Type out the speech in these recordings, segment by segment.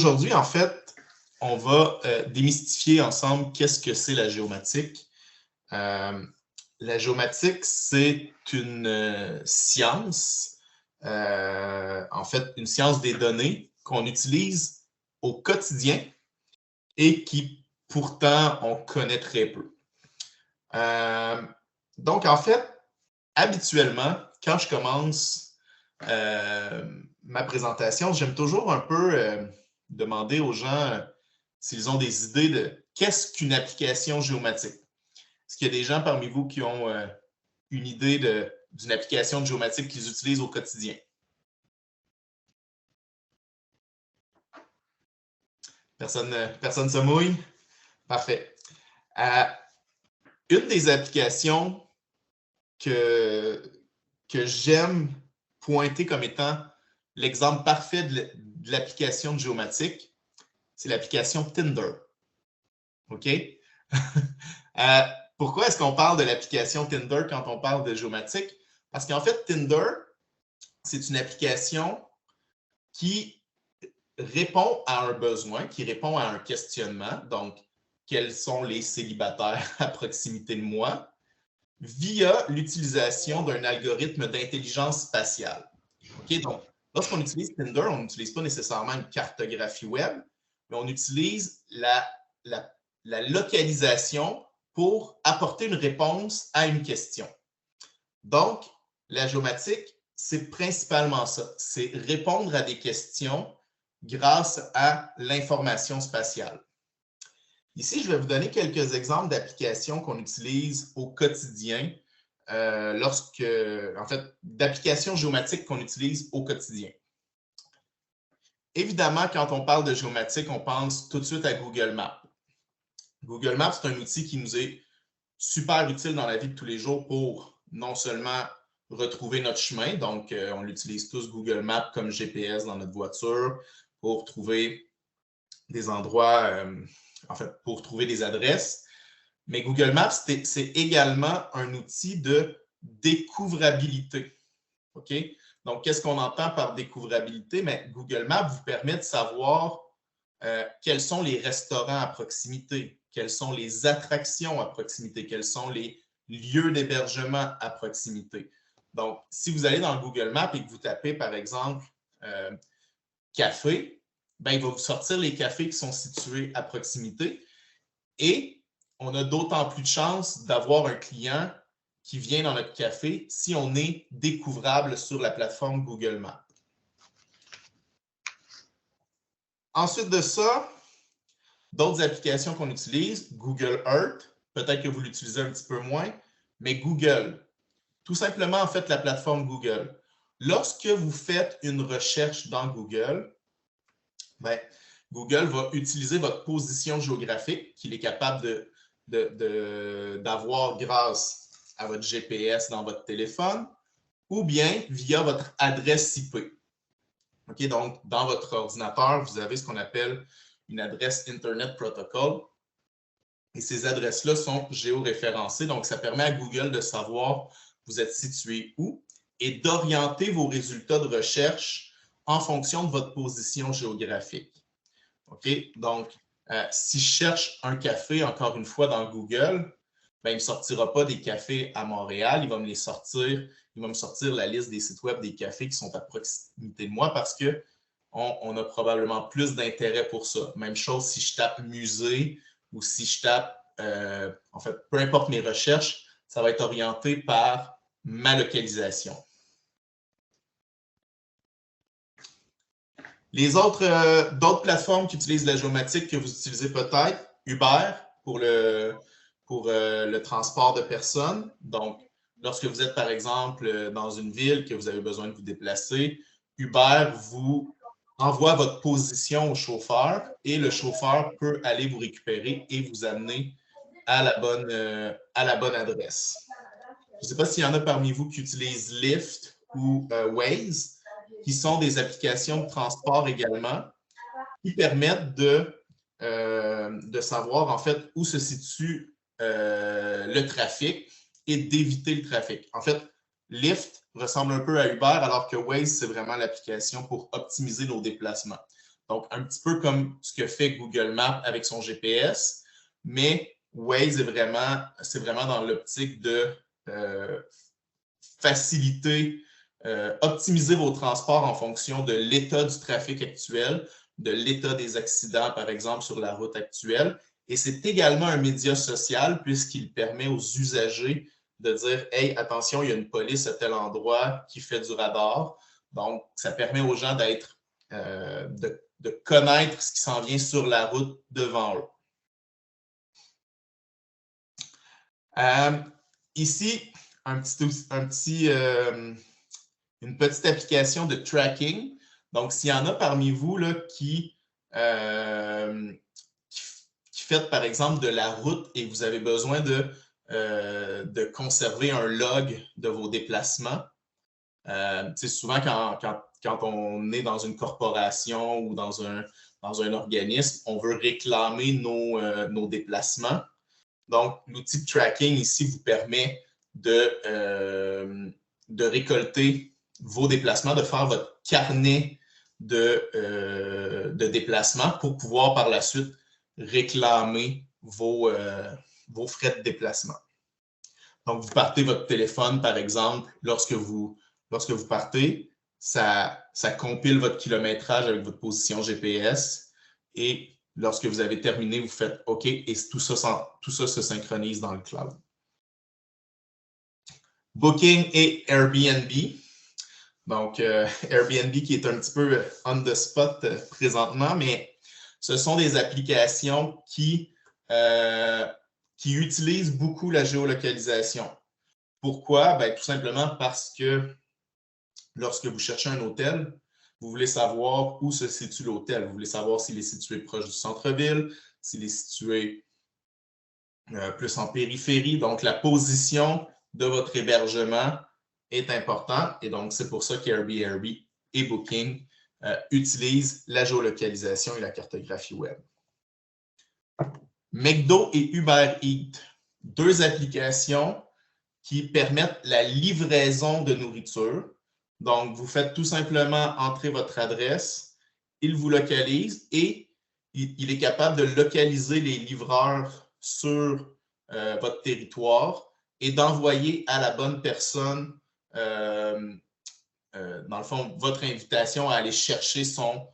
aujourd'hui, en fait, on va démystifier ensemble qu'est-ce que c'est la géomatique. La géomatique, c'est une science, en fait, une science des données qu'on utilise au quotidien et qui, pourtant, on connaît très peu. Donc, en fait, habituellement, quand je commence ma présentation, j'aime toujours un peu demander aux gens s'ils ont des idées de qu'est-ce qu'une application géomatique. Est-ce qu'il y a des gens parmi vous qui ont une idée d'une application de géomatique qu'ils utilisent au quotidien? Personne ne se mouille? Parfait. Une des applications que j'aime pointer comme étant l'exemple parfait de l'application de géomatique, c'est l'application Tinder. OK? Pourquoi est-ce qu'on parle de l'application Tinder quand on parle de géomatique? Parce qu'en fait, Tinder, c'est une application qui répond à un besoin, qui répond à un questionnement. Donc, quels sont les célibataires à proximité de moi? Via l'utilisation d'un algorithme d'intelligence spatiale. OK? Donc, lorsqu'on utilise Tinder, on n'utilise pas nécessairement une cartographie web, mais on utilise la localisation pour apporter une réponse à une question. Donc, la géomatique, c'est principalement ça. C'est répondre à des questions grâce à l'information spatiale. Ici, je vais vous donner quelques exemples d'applications qu'on utilise au quotidien, en fait, d'applications géomatiques qu'on utilise au quotidien. Évidemment, quand on parle de géomatique, on pense tout de suite à Google Maps. Google Maps, c'est un outil qui nous est super utile dans la vie de tous les jours pour non seulement retrouver notre chemin, donc on l'utilise tous Google Maps comme GPS dans notre voiture pour trouver des endroits, en fait, pour trouver des adresses. Mais Google Maps, c'est également un outil de découvrabilité. OK? Donc, qu'est-ce qu'on entend par découvrabilité? Mais Google Maps vous permet de savoir quels sont les restaurants à proximité, quelles sont les attractions à proximité, quels sont les lieux d'hébergement à proximité. Donc, si vous allez dans Google Maps et que vous tapez, par exemple, café, ben, il va vous sortir les cafés qui sont situés à proximité et on a d'autant plus de chances d'avoir un client qui vient dans notre café si on est découvrable sur la plateforme Google Maps. Ensuite de ça, d'autres applications qu'on utilise, Google Earth, peut-être que vous l'utilisez un petit peu moins, mais Google, tout simplement en fait la plateforme Google. Lorsque vous faites une recherche dans Google, ben, Google va utiliser votre position géographique qu'il est capable d'avoir grâce à votre GPS dans votre téléphone ou bien via votre adresse IP. Okay, donc, dans votre ordinateur, vous avez ce qu'on appelle une adresse Internet Protocol et ces adresses-là sont géoréférencées. Donc, ça permet à Google de savoir vous êtes situé où et d'orienter vos résultats de recherche en fonction de votre position géographique. OK? Donc, si je cherche un café, encore une fois, dans Google, ben, il ne me sortira pas des cafés à Montréal, il va me sortir la liste des sites web des cafés qui sont à proximité de moi parce qu'on a probablement plus d'intérêt pour ça. Même chose si je tape musée ou si je tape, en fait, peu importe mes recherches, ça va être orienté par ma localisation. D'autres plateformes qui utilisent la géomatique que vous utilisez peut-être, Uber pour le transport de personnes. Donc, lorsque vous êtes, par exemple, dans une ville que vous avez besoin de vous déplacer, Uber vous envoie votre position au chauffeur et le chauffeur peut aller vous récupérer et vous amener à la bonne adresse. Je ne sais pas s'il y en a parmi vous qui utilisent Lyft ou Waze, qui sont des applications de transport également, qui permettent de savoir en fait où se situe le trafic et d'éviter le trafic. En fait, Lyft ressemble un peu à Uber, alors que Waze, c'est vraiment l'application pour optimiser nos déplacements. Donc, un petit peu comme ce que fait Google Maps avec son GPS, mais Waze c'est vraiment dans l'optique de faciliter, optimiser vos transports en fonction de l'état du trafic actuel, de l'état des accidents, par exemple, sur la route actuelle. Et c'est également un média social puisqu'il permet aux usagers de dire « Hey, attention, il y a une police à tel endroit qui fait du radar. » Donc, ça permet aux gens d'être, de connaître ce qui s'en vient sur la route devant eux. Ici, une petite application de tracking. Donc, s'il y en a parmi vous là, qui faites, par exemple, de la route et vous avez besoin de conserver un log de vos déplacements, souvent, quand on est dans une corporation ou dans un organisme, on veut réclamer nos déplacements. Donc, l'outil de tracking ici vous permet de récolter vos déplacements, de faire votre carnet de déplacement pour pouvoir par la suite réclamer vos frais de déplacement. Donc, vous partez votre téléphone, par exemple, lorsque vous partez, ça compile votre kilométrage avec votre position GPS et lorsque vous avez terminé, vous faites OK et tout ça se synchronise dans le cloud. Booking et Airbnb. Donc, Airbnb qui est un petit peu on the spot présentement, mais ce sont des applications qui utilisent beaucoup la géolocalisation. Pourquoi? Ben, tout simplement parce que lorsque vous cherchez un hôtel, vous voulez savoir où se situe l'hôtel. Vous voulez savoir s'il est situé proche du centre-ville, s'il est situé plus en périphérie. Donc, la position de votre hébergement est importante. Et donc, c'est pour ça qu'Airbnb et Booking utilisent la géolocalisation et la cartographie web. McDo et Uber Eats, deux applications qui permettent la livraison de nourriture. Donc, vous faites tout simplement entrer votre adresse, il vous localise et il est capable de localiser les livreurs sur votre territoire et d'envoyer à la bonne personne, dans le fond, votre invitation à aller chercher son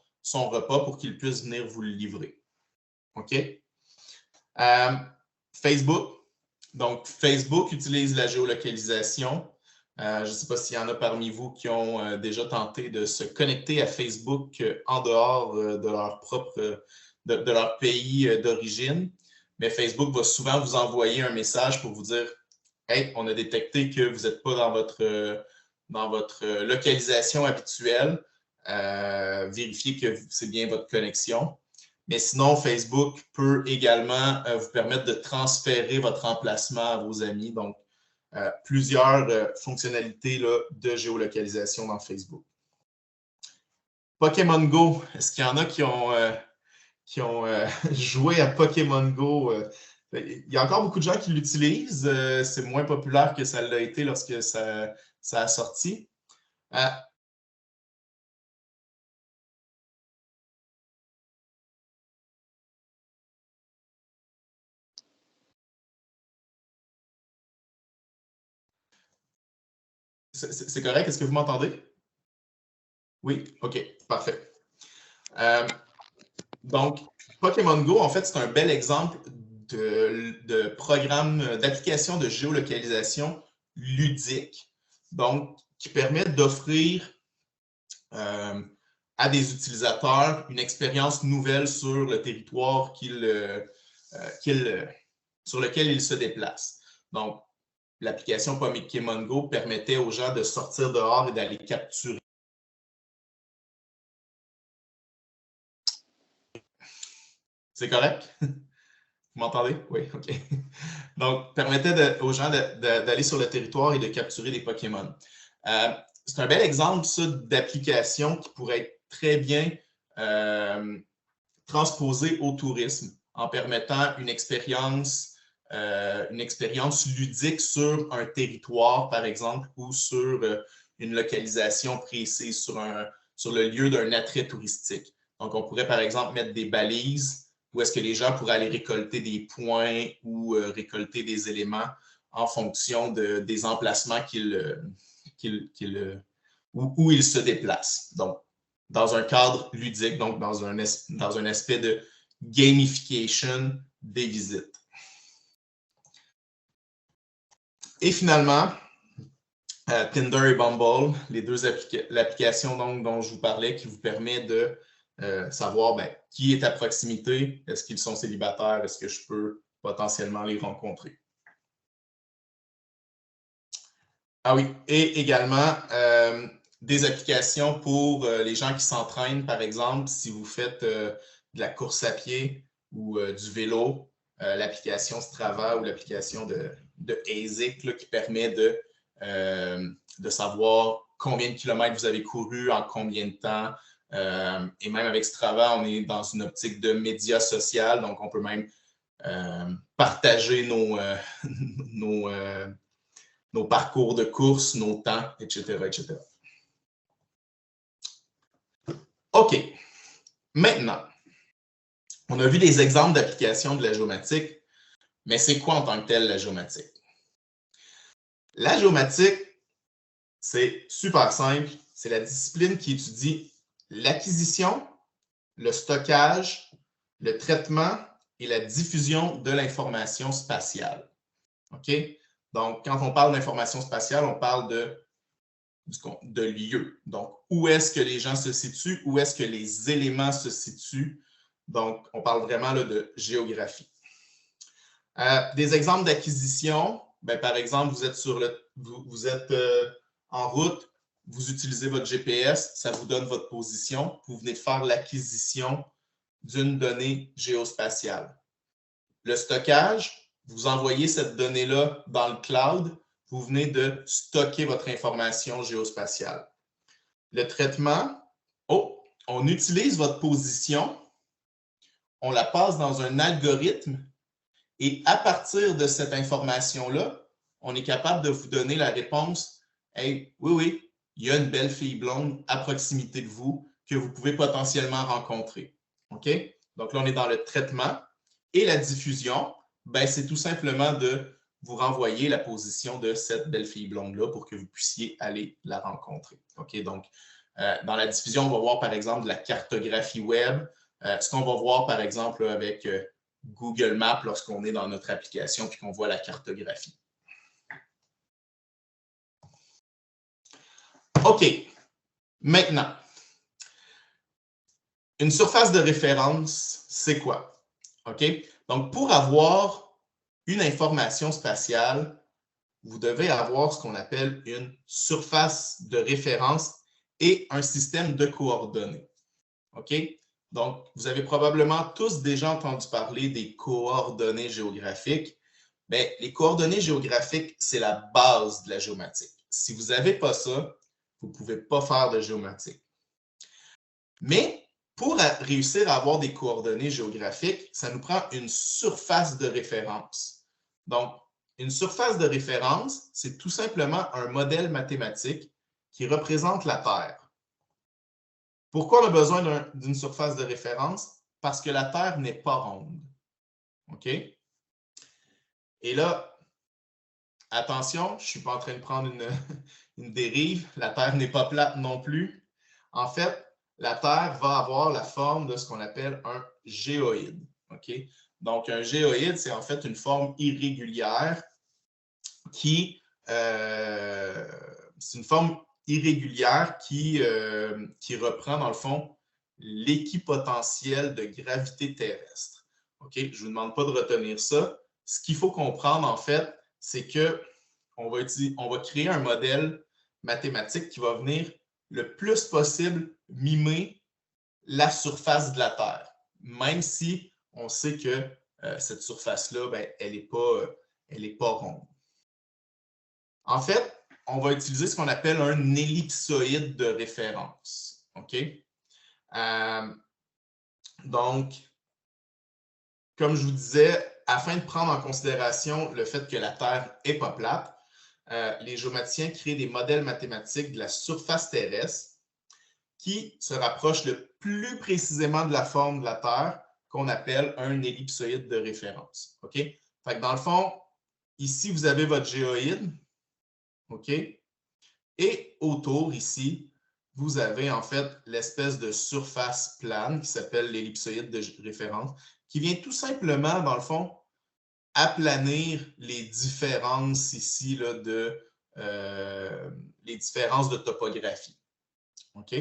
repas pour qu'il puisse venir vous le livrer. OK? Facebook. Donc, Facebook utilise la géolocalisation. Je ne sais pas s'il y en a parmi vous qui ont déjà tenté de se connecter à Facebook en dehors de leur pays d'origine. Mais Facebook va souvent vous envoyer un message pour vous dire « Hey, on a détecté que vous n'êtes pas dans votre localisation habituelle. Vérifiez que c'est bien votre connexion. » Mais sinon, Facebook peut également vous permettre de transférer votre emplacement à vos amis. Donc, plusieurs fonctionnalités là, de géolocalisation dans Facebook. Pokémon Go, est-ce qu'il y en a qui ont joué à Pokémon Go? Il y a encore beaucoup de gens qui l'utilisent. C'est moins populaire que ça l'a été lorsque ça a sorti. C'est correct? Est-ce que vous m'entendez? Oui? OK, parfait. Donc, Pokémon Go, en fait, c'est un bel exemple de programme d'application de géolocalisation ludique, donc qui permet d'offrir à des utilisateurs une expérience nouvelle sur le territoire sur lequel ils se déplacent. Donc, l'application Pokémon Go permettait aux gens de sortir dehors et d'aller capturer. C'est correct? Vous m'entendez? Oui, OK. Donc, permettait aux gens d'aller sur le territoire et de capturer des Pokémon. C'est un bel exemple, ça, d'application qui pourrait être très bien transposée au tourisme en permettant une expérience ludique sur un territoire, par exemple, ou sur une localisation précise, sur le lieu d'un attrait touristique. Donc, on pourrait, par exemple, mettre des balises où est-ce que les gens pourraient aller récolter des points ou récolter des éléments en fonction des emplacements où ils se déplacent. Donc, dans un cadre ludique, donc dans un aspect de gamification des visites. Et finalement, Tinder et Bumble, les deux l'application dont je vous parlais qui vous permet de savoir qui est à proximité, est-ce qu'ils sont célibataires, est-ce que je peux potentiellement les rencontrer. Ah oui, et également des applications pour les gens qui s'entraînent, par exemple, si vous faites de la course à pied ou du vélo, l'application Strava ou l'application de ASIC là, qui permet de savoir combien de kilomètres vous avez couru, en combien de temps. Et même avec Strava, on est dans une optique de média social, donc on peut même partager nos parcours de course, nos temps, etc., etc. OK. Maintenant, on a vu des exemples d'applications de la géomatique, mais c'est quoi en tant que tel la géomatique? La géomatique, c'est super simple. C'est la discipline qui étudie l'acquisition, le stockage, le traitement et la diffusion de l'information spatiale. OK? Donc, quand on parle d'information spatiale, on parle de lieux. Donc, où est-ce que les gens se situent, où est-ce que les éléments se situent. Donc, on parle vraiment là, de géographie. Des exemples d'acquisition, par exemple, vous êtes en route, vous utilisez votre GPS, ça vous donne votre position, vous venez de faire l'acquisition d'une donnée géospatiale. Le stockage, vous envoyez cette donnée-là dans le cloud, vous venez de stocker votre information géospatiale. Le traitement, on utilise votre position, on la passe dans un algorithme et à partir de cette information-là, on est capable de vous donner la réponse « Hey, oui, il y a une belle fille blonde à proximité de vous que vous pouvez potentiellement rencontrer. » OK? Donc là, on est dans le traitement et la diffusion, c'est tout simplement de vous renvoyer la position de cette belle fille blonde-là pour que vous puissiez aller la rencontrer. OK? Donc, dans la diffusion, on va voir par exemple de la cartographie web. Ce qu'on va voir par exemple là, avec Google Maps lorsqu'on est dans notre application puis qu'on voit la cartographie. OK. Maintenant, une surface de référence, c'est quoi? OK? Donc, pour avoir une information spatiale, vous devez avoir ce qu'on appelle une surface de référence et un système de coordonnées. OK? Donc, vous avez probablement tous déjà entendu parler des coordonnées géographiques. Les coordonnées géographiques, c'est la base de la géomatique. Si vous n'avez pas ça, vous ne pouvez pas faire de géomatique. Mais pour réussir à avoir des coordonnées géographiques, ça nous prend une surface de référence. Donc, une surface de référence, c'est tout simplement un modèle mathématique qui représente la Terre. Pourquoi on a besoin d'une surface de référence? Parce que la Terre n'est pas ronde. OK? Et là, attention, je ne suis pas en train de prendre une dérive. La Terre n'est pas plate non plus. En fait, la Terre va avoir la forme de ce qu'on appelle un géoïde. OK? Donc, un géoïde, c'est en fait une forme irrégulière c'est une forme irrégulière qui reprend, dans le fond, l'équipotentiel de gravité terrestre. OK? Je ne vous demande pas de retenir ça. Ce qu'il faut comprendre, en fait, c'est qu'on va créer un modèle mathématique qui va venir le plus possible mimer la surface de la Terre, même si on sait que cette surface-là, elle n'est pas ronde. En fait, on va utiliser ce qu'on appelle un ellipsoïde de référence. OK? Donc, comme je vous disais, afin de prendre en considération le fait que la Terre n'est pas plate, les géomaticiens créent des modèles mathématiques de la surface terrestre qui se rapprochent le plus précisément de la forme de la Terre qu'on appelle un ellipsoïde de référence. OK? Fait que dans le fond, ici, vous avez votre géoïde. OK? Et autour, ici, vous avez en fait l'espèce de surface plane qui s'appelle l'ellipsoïde de référence, qui vient tout simplement, dans le fond, aplanir les différences ici là, les différences de topographie. OK?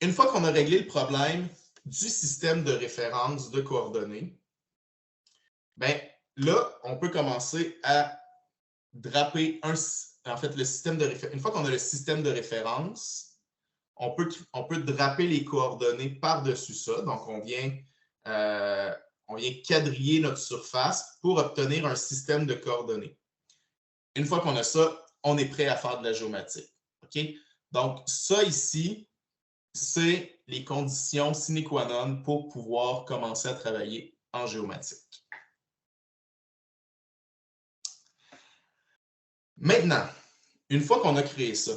Une fois qu'on a réglé le problème du système de référence de coordonnées, ben là, on peut commencer à draper en fait, le système de référence. Une fois qu'on a le système de référence, on peut draper les coordonnées par-dessus ça. Donc, on vient quadriller notre surface pour obtenir un système de coordonnées. Une fois qu'on a ça, on est prêt à faire de la géomatique. OK? Donc, ça ici, c'est les conditions sine qua non pour pouvoir commencer à travailler en géomatique. Maintenant, une fois qu'on a créé ça,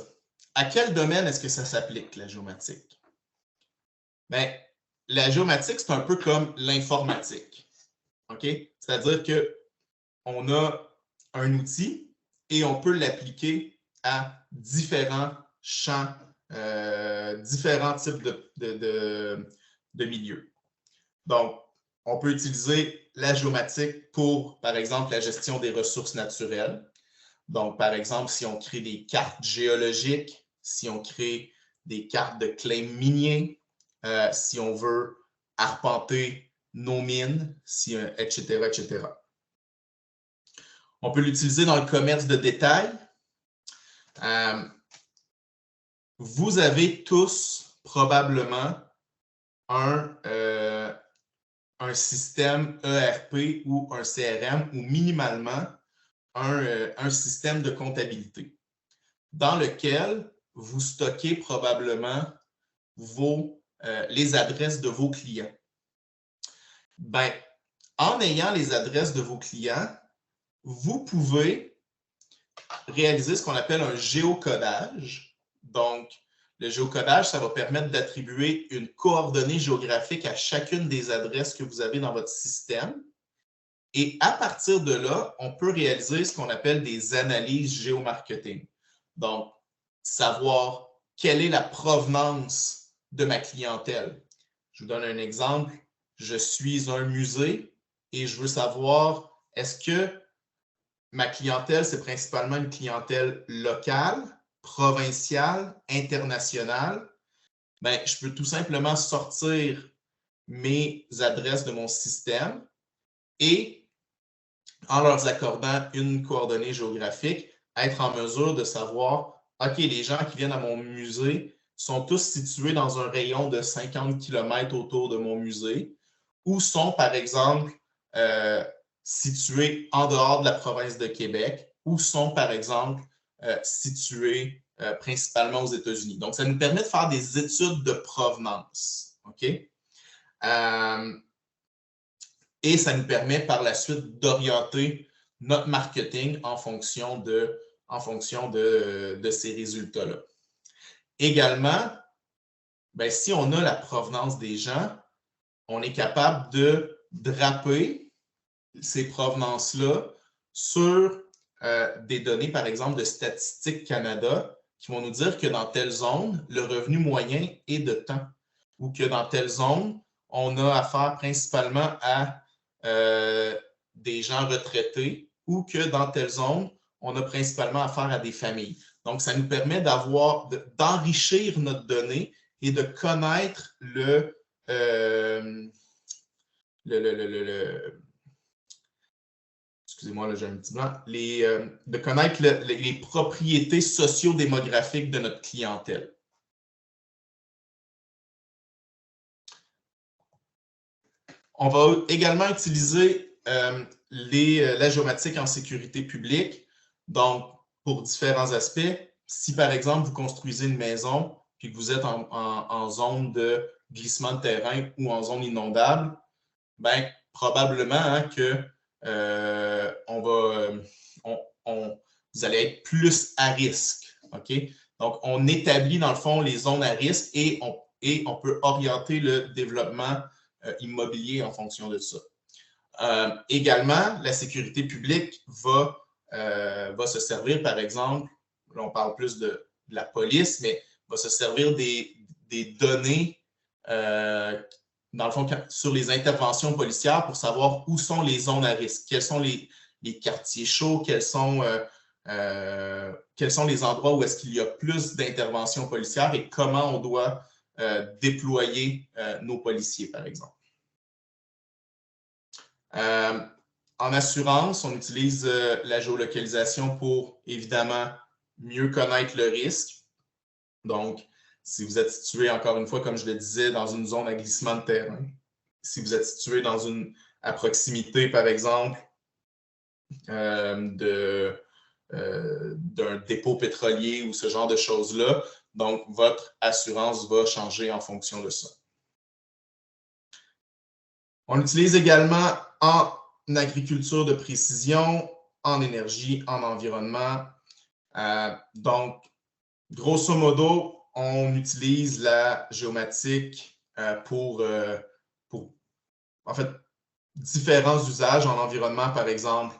à quel domaine est-ce que ça s'applique, la géomatique? Bien, la géomatique, c'est un peu comme l'informatique. OK? C'est-à-dire qu'on a un outil et on peut l'appliquer à différents champs, différents types de milieux. Donc, on peut utiliser la géomatique pour, par exemple, la gestion des ressources naturelles. Donc, par exemple, si on crée des cartes géologiques, si on crée des cartes de claims miniers, si on veut arpenter nos mines, etc., etc. On peut l'utiliser dans le commerce de détail. Vous avez tous probablement un système ERP ou un CRM ou minimalement un système de comptabilité dans lequel vous stockez probablement les adresses de vos clients. Ben, en ayant les adresses de vos clients, vous pouvez réaliser ce qu'on appelle un géocodage. Donc, le géocodage, ça va permettre d'attribuer une coordonnée géographique à chacune des adresses que vous avez dans votre système. Et à partir de là, on peut réaliser ce qu'on appelle des analyses géomarketing. Donc, savoir quelle est la provenance de ma clientèle. Je vous donne un exemple. Je suis un musée et je veux savoir, est-ce que ma clientèle, c'est principalement une clientèle locale, provinciale, internationale? Bien, je peux tout simplement sortir mes adresses de mon système et, en leur accordant une coordonnée géographique, être en mesure de savoir, OK, les gens qui viennent à mon musée sont tous situés dans un rayon de 50 km autour de mon musée ou sont, par exemple, situés en dehors de la province de Québec ou sont, par exemple, situés principalement aux États-Unis. Donc, ça nous permet de faire des études de provenance. OK? Et ça nous permet par la suite d'orienter notre marketing en fonction de ces résultats-là. Également, ben, si on a la provenance des gens, on est capable de draper ces provenances-là sur des données, par exemple, de Statistique Canada, qui vont nous dire que dans telle zone, le revenu moyen est de temps, ou que dans telle zone, on a affaire principalement à des gens retraités, ou que dans telle zone, on a principalement affaire à des familles. Donc, ça nous permet d'enrichir notre donnée et de connaître excusez-moi, là, j'ai un petit blanc, de connaître les propriétés socio-démographiques de notre clientèle. On va également utiliser la géomatique en sécurité publique. Donc, pour différents aspects, si par exemple vous construisez une maison puis que vous êtes en zone de glissement de terrain ou en zone inondable, ben, probablement hein, que vous allez être plus à risque. Okay? Donc, on établit dans le fond les zones à risque et on peut orienter le développement immobilier en fonction de ça. Également, la sécurité publique va se servir, par exemple, là on parle plus de la police, mais va se servir des données dans le fond, sur les interventions policières pour savoir où sont les zones à risque, quels sont les quartiers chauds, quels sont les endroits où est-ce qu'il y a plus d'interventions policières et comment on doit déployer nos policiers, par exemple. En assurance, on utilise la géolocalisation pour, évidemment, mieux connaître le risque. Donc, si vous êtes situé, encore une fois, comme je le disais, dans une zone à glissement de terrain, si vous êtes situé à proximité, par exemple, d'un dépôt pétrolier ou ce genre de choses-là, donc votre assurance va changer en fonction de ça. On l'utilise également en agriculture de précision, en énergie, en environnement. Donc, grosso modo, on utilise la géomatique pour en fait, différents usages en environnement, par exemple,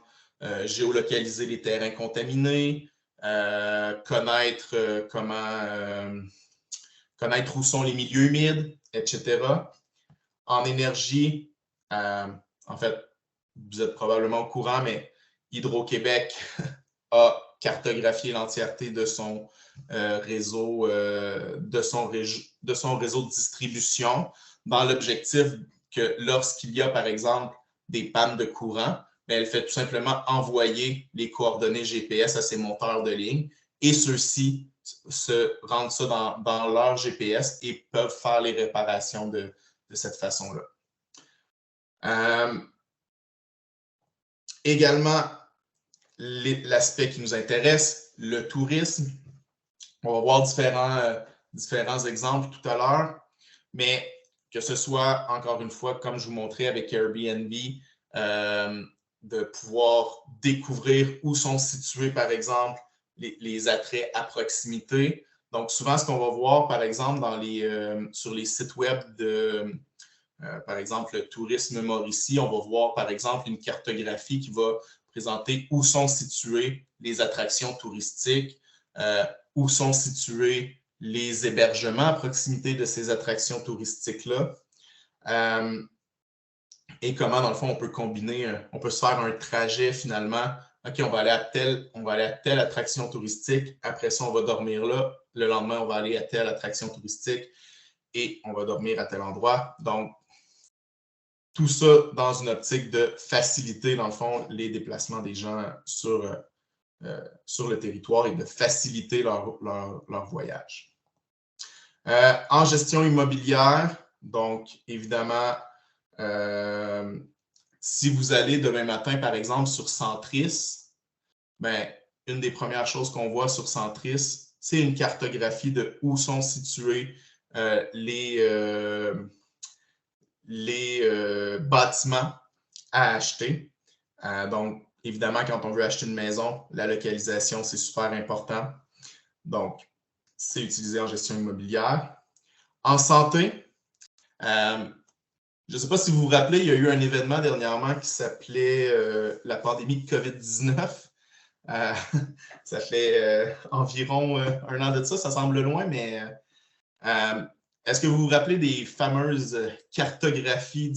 géolocaliser les terrains contaminés, connaître où sont les milieux humides, etc. En énergie, en fait, vous êtes probablement au courant, mais Hydro-Québec a cartographié l'entièreté de son réseau de distribution dans l'objectif que lorsqu'il y a, par exemple, des pannes de courant, elle fait tout simplement envoyer les coordonnées GPS à ses monteurs de ligne et ceux-ci se rendent ça dans leur GPS et peuvent faire les réparations de cette façon-là. Également, l'aspect qui nous intéresse, le tourisme. On va voir différents exemples tout à l'heure, mais que ce soit, encore une fois, comme je vous montrais avec Airbnb, de pouvoir découvrir où sont situés, par exemple, les attraits à proximité. Donc, souvent, ce qu'on va voir, par exemple, sur les sites web par exemple, le tourisme Mauricie, on va voir, par exemple, une cartographie qui va présenter où sont situées les attractions touristiques, où sont situés les hébergements à proximité de ces attractions touristiques-là. Et comment, dans le fond, on peut combiner, on peut se faire un trajet finalement. OK, on va aller à telle attraction touristique. Après ça, on va dormir là. Le lendemain, on va aller à telle attraction touristique et on va dormir à tel endroit. Donc, tout ça dans une optique de faciliter, dans le fond, les déplacements des gens sur le territoire et de faciliter leur voyage. En gestion immobilière, donc, évidemment, si vous allez demain matin, par exemple, sur Centris, ben, une des premières choses qu'on voit sur Centris, c'est une cartographie de où sont situés les bâtiments à acheter. Donc, évidemment, quand on veut acheter une maison, la localisation, c'est super important. Donc, c'est utilisé en gestion immobilière. En santé, je ne sais pas si vous vous rappelez, il y a eu un événement dernièrement qui s'appelait la pandémie de COVID-19. Ça fait environ un an de ça, ça semble loin, mais est-ce que vous vous rappelez des fameuses cartographies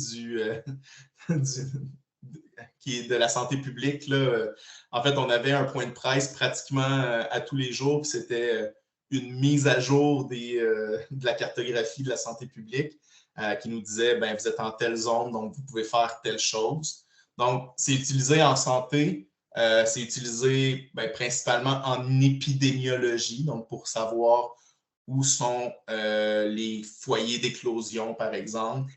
qui est de la santé publique, là? En fait, on avait un point de presse pratiquement à tous les jours, puis c'était une mise à jour de la cartographie de la santé publique qui nous disait, ben, vous êtes en telle zone, donc vous pouvez faire telle chose. Donc, c'est utilisé en santé, c'est utilisé principalement en épidémiologie, donc pour savoir où sont les foyers d'éclosion, par exemple.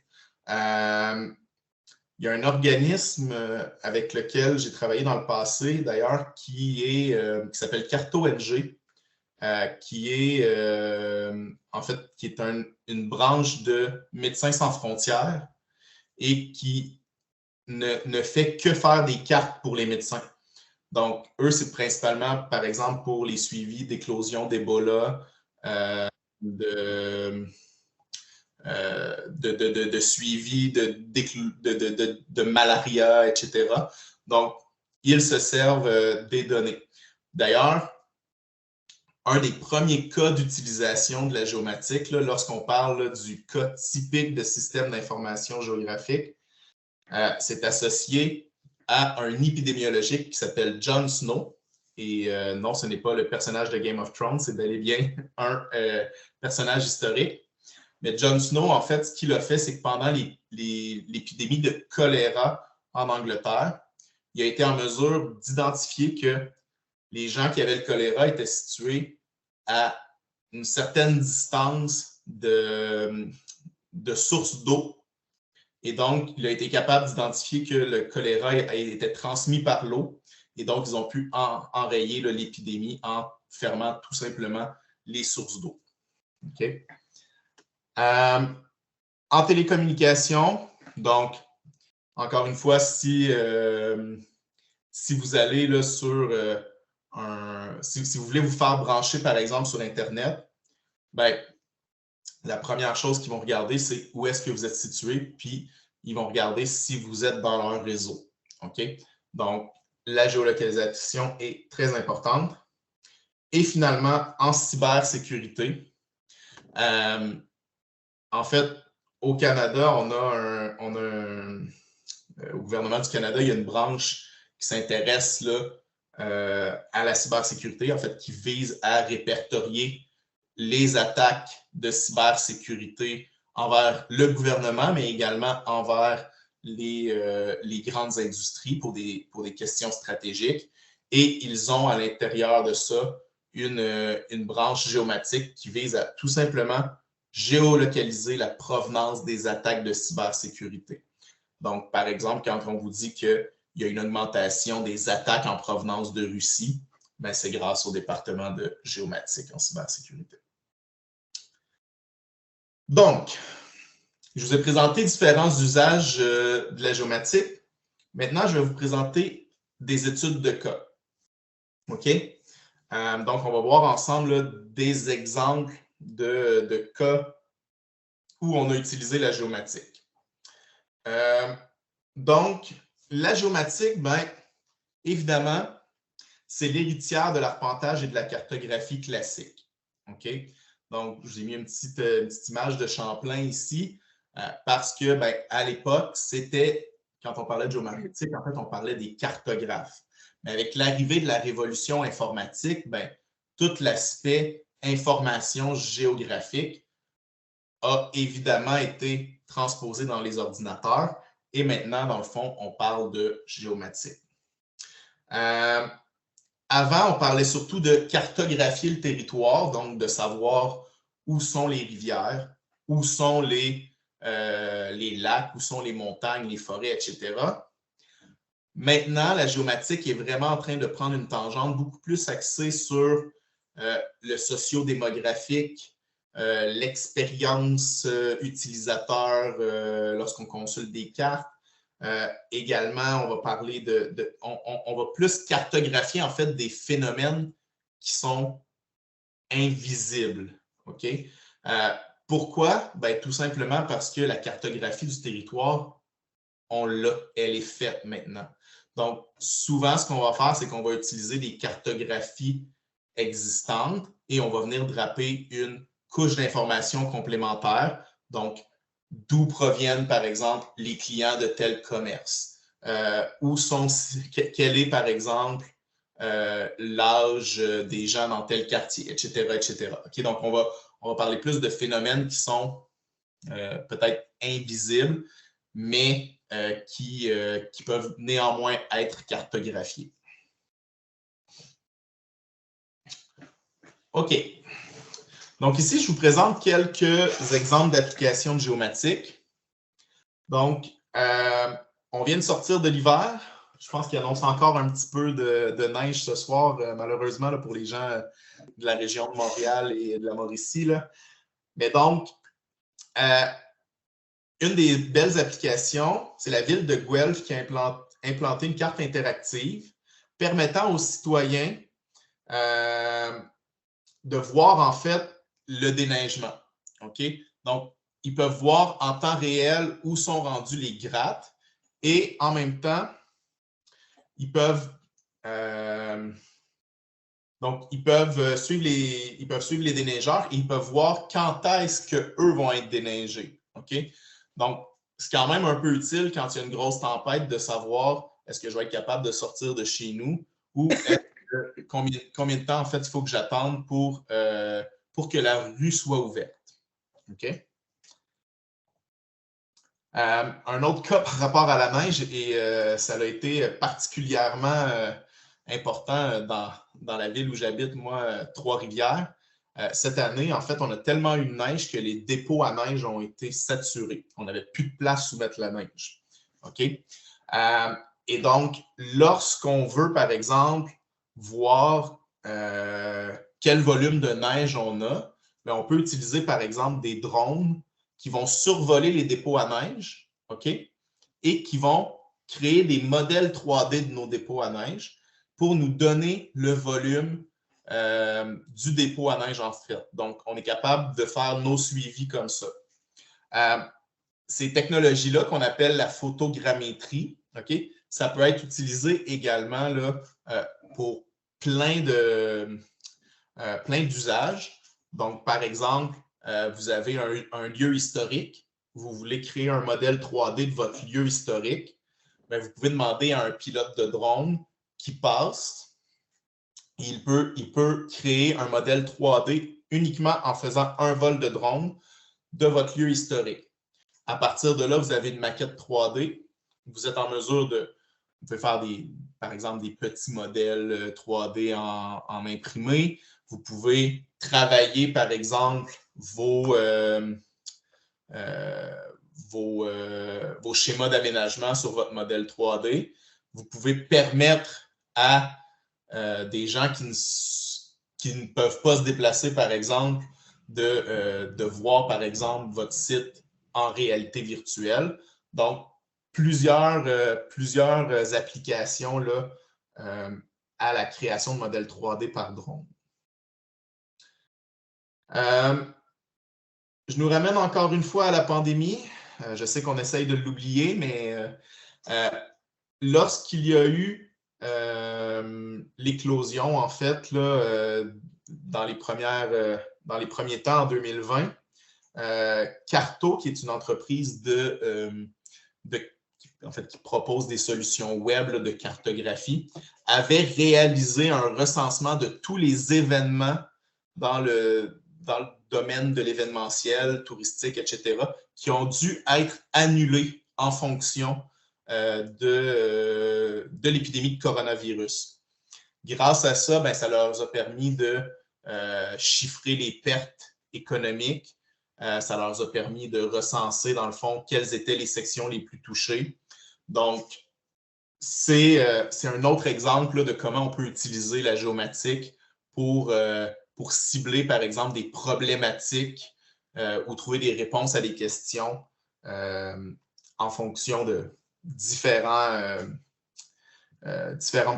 Il y a un organisme avec lequel j'ai travaillé dans le passé, d'ailleurs, qui s'appelle CartoNG, qui est une branche de Médecins sans frontières et qui ne fait que faire des cartes pour les médecins. Donc, eux, c'est principalement, par exemple, pour les suivis d'éclosion d'Ebola, de suivi de malaria, etc. Donc, ils se servent des données. D'ailleurs, un des premiers cas d'utilisation de la géomatique, lorsqu'on parle du cas typique de système d'information géographique, c'est associé à un épidémiologique qui s'appelle Jon Snow. Et non, ce n'est pas le personnage de Game of Thrones, c'est bel et bien un personnage historique. Mais Jon Snow, en fait, ce qu'il a fait, c'est que pendant l'épidémie de choléra en Angleterre, il a été en mesure d'identifier que les gens qui avaient le choléra étaient situés à une certaine distance de sources d'eau. Et donc, il a été capable d'identifier que le choléra était transmis par l'eau. Et donc, ils ont pu enrayer l'épidémie en fermant tout simplement les sources d'eau. OK? En télécommunication, donc, encore une fois, si vous allez là, sur si vous voulez vous faire brancher, par exemple, sur Internet, ben, la première chose qu'ils vont regarder, c'est où est-ce que vous êtes situé, puis ils vont regarder si vous êtes dans leur réseau. OK? Donc, la géolocalisation est très importante. Et finalement, en cybersécurité, en fait, au Canada, au gouvernement du Canada, il y a une branche qui s'intéresse à la cybersécurité, en fait, qui vise à répertorier les attaques de cybersécurité envers le gouvernement, mais également envers les grandes industries pour des questions stratégiques. Et ils ont à l'intérieur de ça une branche géomatique qui vise à tout simplement géolocaliser la provenance des attaques de cybersécurité. Donc, par exemple, quand on vous dit qu'il y a une augmentation des attaques en provenance de Russie, ben, c'est grâce au département de géomatique en cybersécurité. Donc, je vous ai présenté différents usages de la géomatique. Maintenant, je vais vous présenter des études de cas. OK? Donc, on va voir ensemble là, des exemples de cas où on a utilisé la géomatique. Donc, la géomatique, ben, évidemment, c'est l'héritière de l'arpentage et de la cartographie classique. OK? Donc, je vous ai mis une petite image de Champlain ici parce que, ben, à l'époque, c'était, quand on parlait de géomatique, en fait, on parlait des cartographes. Mais avec l'arrivée de la révolution informatique, ben, tout l'aspect information géographique a évidemment été transposé dans les ordinateurs. Et maintenant, dans le fond, on parle de géomatique. Avant, on parlait surtout de cartographier le territoire, donc de savoir où sont les rivières, où sont les lacs, où sont les montagnes, les forêts, etc. Maintenant, la géomatique est vraiment en train de prendre une tangente beaucoup plus axée sur le socio-démographique, l'expérience utilisateur lorsqu'on consulte des cartes. Également, on va parler on va plus cartographier en fait des phénomènes qui sont invisibles. OK? Pourquoi? Ben, tout simplement parce que la cartographie du territoire, on l'a, elle est faite maintenant. Donc, souvent, ce qu'on va faire, c'est qu'on va utiliser des cartographies existantes et on va venir draper une couche d'informations complémentaires. Donc, d'où proviennent, par exemple, les clients de tel commerce? Quel est, par exemple, l'âge des gens dans tel quartier, etc., etc. Okay, donc, on va parler plus de phénomènes qui sont peut-être invisibles, mais qui peuvent néanmoins être cartographiés. OK. Donc ici, je vous présente quelques exemples d'applications de géomatique. Donc, on vient de sortir de l'hiver. Je pense qu'il annonce encore un petit peu de neige ce soir, malheureusement, là, pour les gens de la région de Montréal et de la Mauricie. Là. Mais donc, une des belles applications, c'est la ville de Guelph qui a implanté une carte interactive permettant aux citoyens de voir en fait le déneigement. OK? Donc, ils peuvent voir en temps réel où sont rendus les grattes et en même temps, ils peuvent suivre les déneigeurs et ils peuvent voir quand est-ce qu'eux vont être déneigés. OK? Donc, c'est quand même un peu utile quand il y a une grosse tempête de savoir est-ce que je vais être capable de sortir de chez nous ou combien de temps, en fait, il faut que j'attende pour que la rue soit ouverte. OK? Un autre cas par rapport à la neige, et ça a été particulièrement important dans la ville où j'habite, moi, Trois-Rivières. Cette année, en fait, on a tellement eu de neige que les dépôts à neige ont été saturés. On n'avait plus de place où mettre la neige. OK? Et donc, lorsqu'on veut, par exemple, voir quel volume de neige on a, bien, on peut utiliser, par exemple, des drones qui vont survoler les dépôts à neige, OK? Et qui vont créer des modèles 3D de nos dépôts à neige pour nous donner le volume du dépôt à neige en fait. Donc, on est capable de faire nos suivis comme ça. Ces technologies-là qu'on appelle la photogrammétrie, OK? Ça peut être utilisé également là, pour plein d'usages. Donc, par exemple, vous avez un lieu historique, vous voulez créer un modèle 3D de votre lieu historique, bien, vous pouvez demander à un pilote de drone qui passe. Il peut créer un modèle 3D uniquement en faisant un vol de drone de votre lieu historique. À partir de là, vous avez une maquette 3D. Vous êtes en mesure vous pouvez faire par exemple des petits modèles 3D en imprimé. Vous pouvez travailler, par exemple, vos schémas d'aménagement sur votre modèle 3D. Vous pouvez permettre à des gens qui ne peuvent pas se déplacer, par exemple, de voir, par exemple, votre site en réalité virtuelle. Donc, plusieurs applications là, à la création de modèles 3D par drone. Je nous ramène encore une fois à la pandémie. Je sais qu'on essaye de l'oublier, mais lorsqu'il y a eu l'éclosion, en fait, là, dans les premiers temps en 2020, Carto, qui est une entreprise en fait, qui propose des solutions web là, de cartographie, avait réalisé un recensement de tous les événements dans le domaine de l'événementiel, touristique, etc., qui ont dû être annulés en fonction de l'épidémie de coronavirus. Grâce à ça, ben, ça leur a permis de chiffrer les pertes économiques. Ça leur a permis de recenser, dans le fond, quelles étaient les sections les plus touchées. Donc, c'est un autre exemple là, de comment on peut utiliser la géomatique pour cibler, par exemple, des problématiques ou trouver des réponses à des questions en fonction de différentes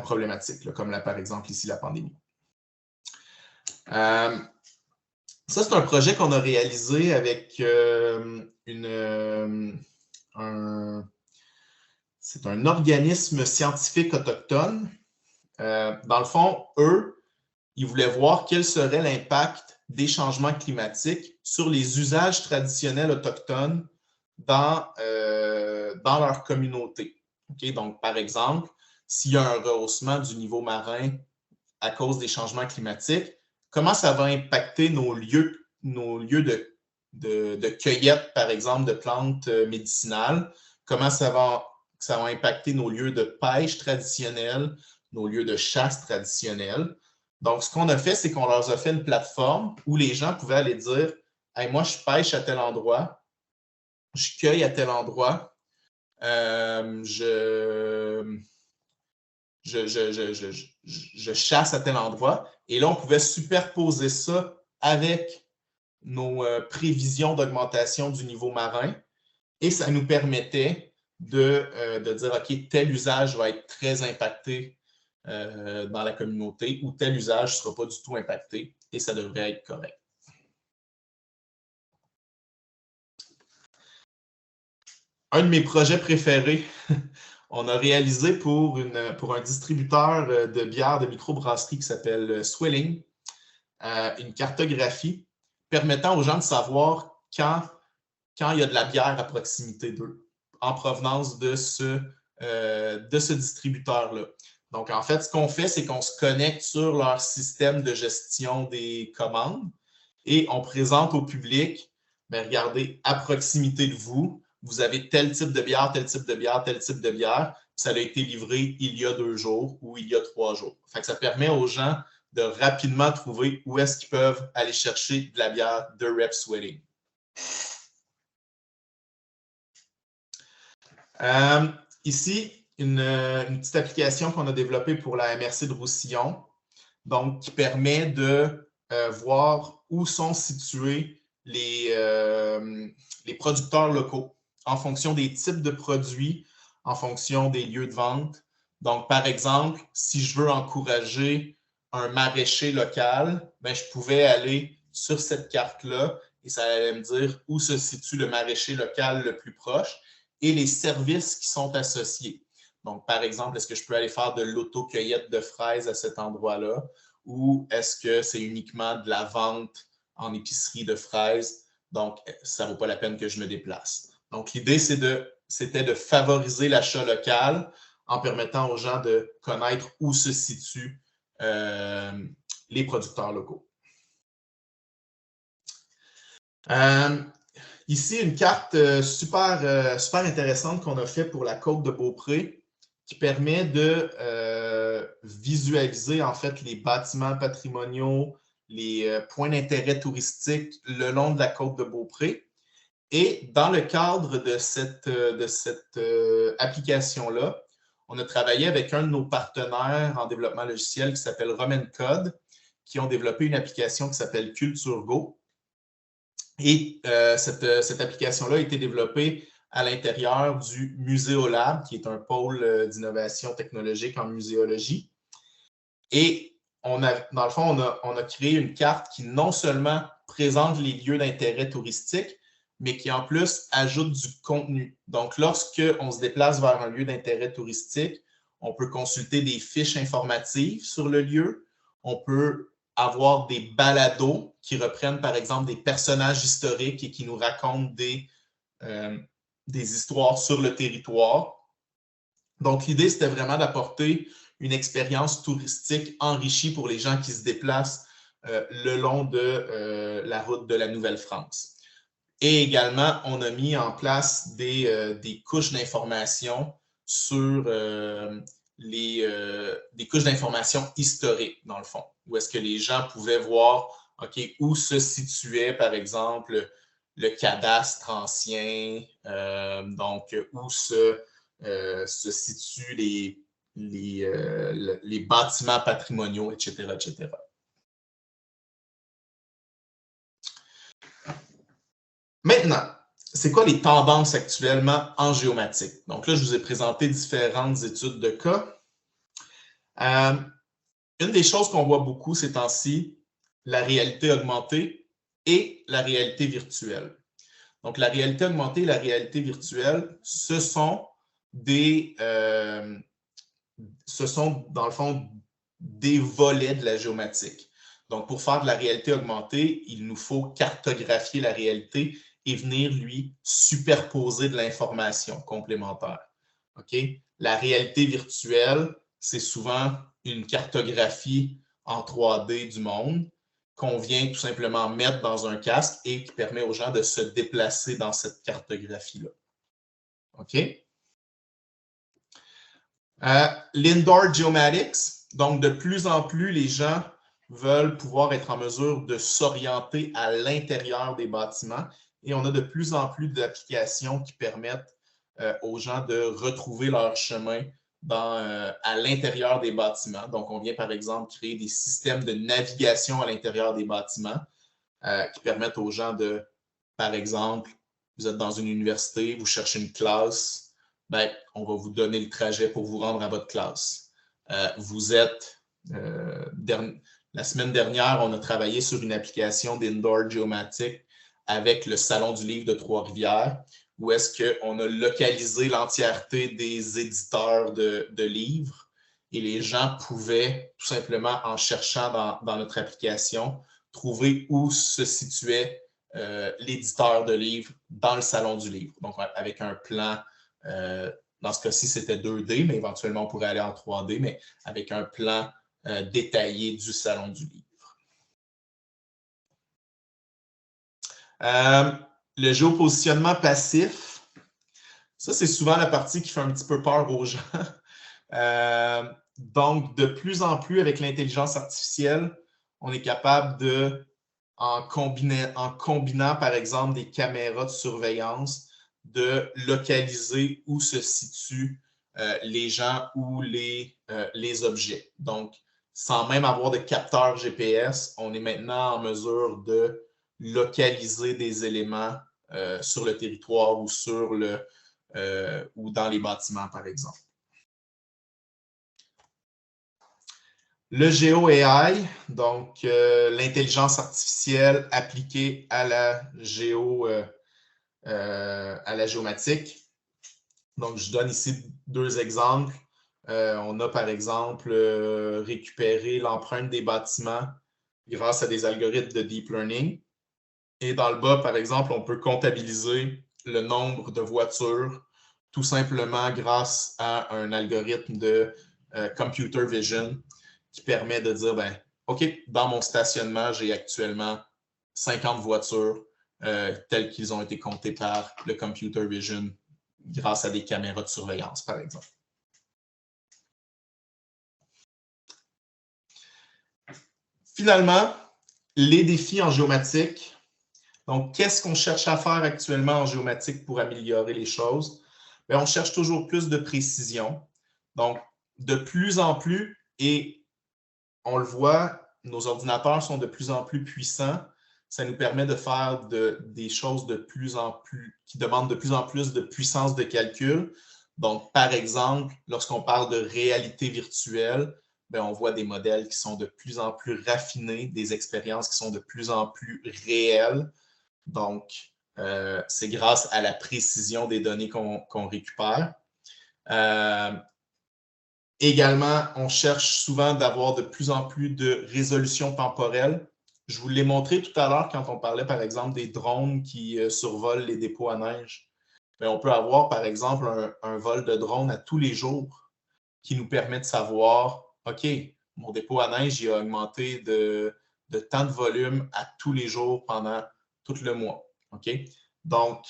problématiques, là, comme par exemple ici la pandémie. Ça, c'est un projet qu'on a réalisé avec c'est un organisme scientifique autochtone. Dans le fond, eux, ils voulaient voir quel serait l'impact des changements climatiques sur les usages traditionnels autochtones dans leur communauté. Okay? Donc, par exemple, s'il y a un rehaussement du niveau marin à cause des changements climatiques, comment ça va impacter nos lieux de cueillette, par exemple, de plantes médicinales? Comment ça va impacter nos lieux de pêche traditionnels, nos lieux de chasse traditionnels? Donc, ce qu'on a fait, c'est qu'on leur a fait une plateforme où les gens pouvaient aller dire hey, moi, je pêche à tel endroit, je cueille à tel endroit, je chasse à tel endroit. Et là, on pouvait superposer ça avec nos prévisions d'augmentation du niveau marin. Et ça nous permettait de dire, OK, tel usage va être très impacté dans la communauté où tel usage ne sera pas du tout impacté et ça devrait être correct. Un de mes projets préférés, on a réalisé pour un distributeur de bière de microbrasserie qui s'appelle Swelling, une cartographie permettant aux gens de savoir quand il y a de la bière à proximité d'eux, en provenance de ce distributeur-là. Donc, en fait, ce qu'on fait, c'est qu'on se connecte sur leur système de gestion des commandes et on présente au public, bien, regardez, à proximité de vous, vous avez tel type de bière, tel type de bière, tel type de bière. Ça a été livré il y a 2 jours ou il y a 3 jours. Fait que ça permet aux gens de rapidement trouver où est-ce qu'ils peuvent aller chercher de la bière de Rep Swelling. Ici, une petite application qu'on a développée pour la MRC de Roussillon, donc qui permet de voir où sont situés les producteurs locaux en fonction des types de produits, en fonction des lieux de vente. Donc, par exemple, si je veux encourager un maraîcher local, ben, je pouvais aller sur cette carte-là et ça allait me dire où se situe le maraîcher local le plus proche et les services qui sont associés. Donc, par exemple, est-ce que je peux aller faire de l'auto-cueillette de fraises à cet endroit-là ou est-ce que c'est uniquement de la vente en épicerie de fraises? Donc, ça ne vaut pas la peine que je me déplace. Donc, l'idée, c'était de favoriser l'achat local en permettant aux gens de connaître où se situent les producteurs locaux. Ici, une carte super intéressante qu'on a fait pour la côte de Beaupré qui permet de visualiser en fait les bâtiments patrimoniaux, les points d'intérêt touristique le long de la côte de Beaupré. Et dans le cadre de cette application-là, on a travaillé avec un de nos partenaires en développement logiciel qui s'appelle Roman Code, qui ont développé une application qui s'appelle CultureGo. Et cette application-là a été développée à l'intérieur du Muséolab, qui est un pôle d'innovation technologique en muséologie. Et dans le fond, on a créé une carte qui non seulement présente les lieux d'intérêt touristique, mais qui en plus ajoute du contenu. Donc, lorsqu'on se déplace vers un lieu d'intérêt touristique, on peut consulter des fiches informatives sur le lieu. On peut avoir des balados qui reprennent, par exemple, des personnages historiques et qui nous racontent des histoires sur le territoire. Donc, l'idée, c'était vraiment d'apporter une expérience touristique enrichie pour les gens qui se déplacent le long de la route de la Nouvelle-France. Et également, on a mis en place des couches d'information sur des couches d'information historiques, dans le fond, où est-ce que les gens pouvaient voir où se situait, par exemple, le cadastre ancien, donc où se situent les bâtiments patrimoniaux, etc., etc. Maintenant, c'est quoi les tendances actuellement en géomatique? Donc là, je vous ai présenté différentes études de cas. Une des choses qu'on voit beaucoup ces temps-ci, la réalité augmentée et la réalité virtuelle. Donc, la réalité augmentée et la réalité virtuelle, ce sont dans le fond des volets de la géomatique. Donc, pour faire de la réalité augmentée, il nous faut cartographier la réalité et venir lui superposer de l'information complémentaire. Okay? La réalité virtuelle, c'est souvent une cartographie en 3D du monde qu'on vient tout simplement mettre dans un casque et qui permet aux gens de se déplacer dans cette cartographie-là. OK? L'indoor geomatics, donc de plus en plus, les gens veulent pouvoir être en mesure de s'orienter à l'intérieur des bâtiments et on a de plus en plus d'applications qui permettent aux gens de retrouver leur chemin à l'intérieur des bâtiments. Donc, on vient par exemple créer des systèmes de navigation à l'intérieur des bâtiments qui permettent aux gens de, par exemple, vous êtes dans une université, vous cherchez une classe, ben, on va vous donner le trajet pour vous rendre à votre classe. vous êtes... la semaine dernière, on a travaillé sur une application d'Indoor Geomatic avec le Salon du livre de Trois-Rivières, où est-ce qu'on a localisé l'entièreté des éditeurs de livres et les gens pouvaient, tout simplement en cherchant dans notre application, trouver où se situait l'éditeur de livres dans le Salon du livre. Donc, avec un plan, dans ce cas-ci, c'était 2D, mais éventuellement, on pourrait aller en 3D, mais avec un plan détaillé du Salon du livre. Le géopositionnement passif, ça, c'est souvent la partie qui fait un petit peu peur aux gens. Donc, de plus en plus, avec l'intelligence artificielle, on est capable de, en combinant, par exemple, des caméras de surveillance, de localiser où se situent les gens ou les objets. Donc, sans même avoir de capteur GPS, on est maintenant en mesure de localiser des éléments sur le territoire ou ou dans les bâtiments, par exemple. Le Geo-AI, donc l'intelligence artificielle appliquée à la géomatique. Donc, je donne ici deux exemples. On a par exemple récupéré l'empreinte des bâtiments grâce à des algorithmes de deep learning. Et dans le bas, par exemple, on peut comptabiliser le nombre de voitures tout simplement grâce à un algorithme de computer vision qui permet de dire, ben, OK, dans mon stationnement, j'ai actuellement 50 voitures telles qu'ils ont été comptées par le computer vision grâce à des caméras de surveillance, par exemple. Finalement, les défis en géomatique. Donc, qu'est-ce qu'on cherche à faire actuellement en géomatique pour améliorer les choses? Bien, on cherche toujours plus de précision. Donc, de plus en plus, et on le voit, nos ordinateurs sont de plus en plus puissants. Ça nous permet de faire des choses de plus en plus, qui demandent de plus en plus de puissance de calcul. Donc, par exemple, lorsqu'on parle de réalité virtuelle, bien, on voit des modèles qui sont de plus en plus raffinés, des expériences qui sont de plus en plus réelles. Donc, c'est grâce à la précision des données qu'on récupère. Également, on cherche souvent d'avoir de plus en plus de résolution temporelle. Je vous l'ai montré tout à l'heure quand on parlait, par exemple, des drones qui survolent les dépôts à neige. Mais on peut avoir, par exemple, un vol de drone à tous les jours qui nous permet de savoir, OK, mon dépôt à neige il a augmenté de tant de volume à tous les jours pendant tout le mois. OK? Donc,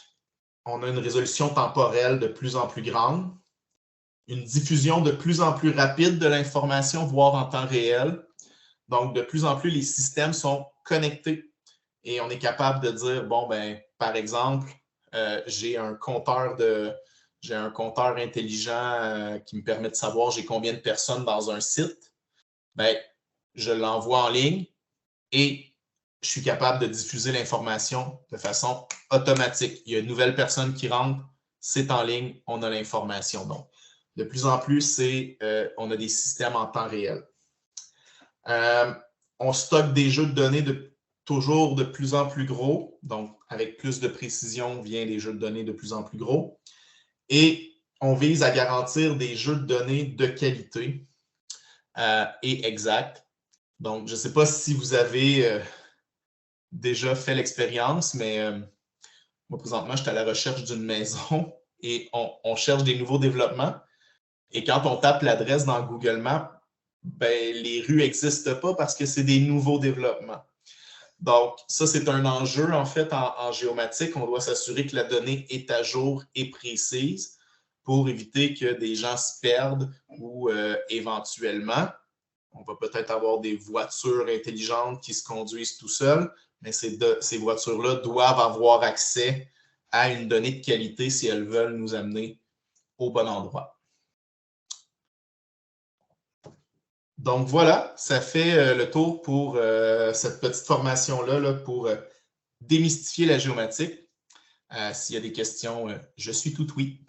on a une résolution temporelle de plus en plus grande, une diffusion de plus en plus rapide de l'information, voire en temps réel. Donc, de plus en plus, les systèmes sont connectés et on est capable de dire, bon, ben, par exemple, j'ai un compteur intelligent qui me permet de savoir j'ai combien de personnes dans un site. Ben, je l'envoie en ligne et je suis capable de diffuser l'information de façon automatique. Il y a une nouvelle personne qui rentre, c'est en ligne, on a l'information. Donc, de plus en plus, on a des systèmes en temps réel. On stocke des jeux de données toujours de plus en plus gros. Donc, avec plus de précision vient des jeux de données de plus en plus gros. Et on vise à garantir des jeux de données de qualité et exacts. Donc, je ne sais pas si vous avez déjà fait l'expérience, mais moi, présentement, je suis à la recherche d'une maison et on cherche des nouveaux développements. Et quand on tape l'adresse dans Google Maps, ben, les rues n'existent pas parce que c'est des nouveaux développements. Donc, ça, c'est un enjeu, en fait, en géomatique. On doit s'assurer que la donnée est à jour et précise pour éviter que des gens se perdent ou éventuellement, on va peut-être avoir des voitures intelligentes qui se conduisent tout seuls, mais ces voitures-là doivent avoir accès à une donnée de qualité si elles veulent nous amener au bon endroit. Donc voilà, ça fait le tour pour cette petite formation-là pour démystifier la géomatique. S'il y a des questions, je suis tout oui.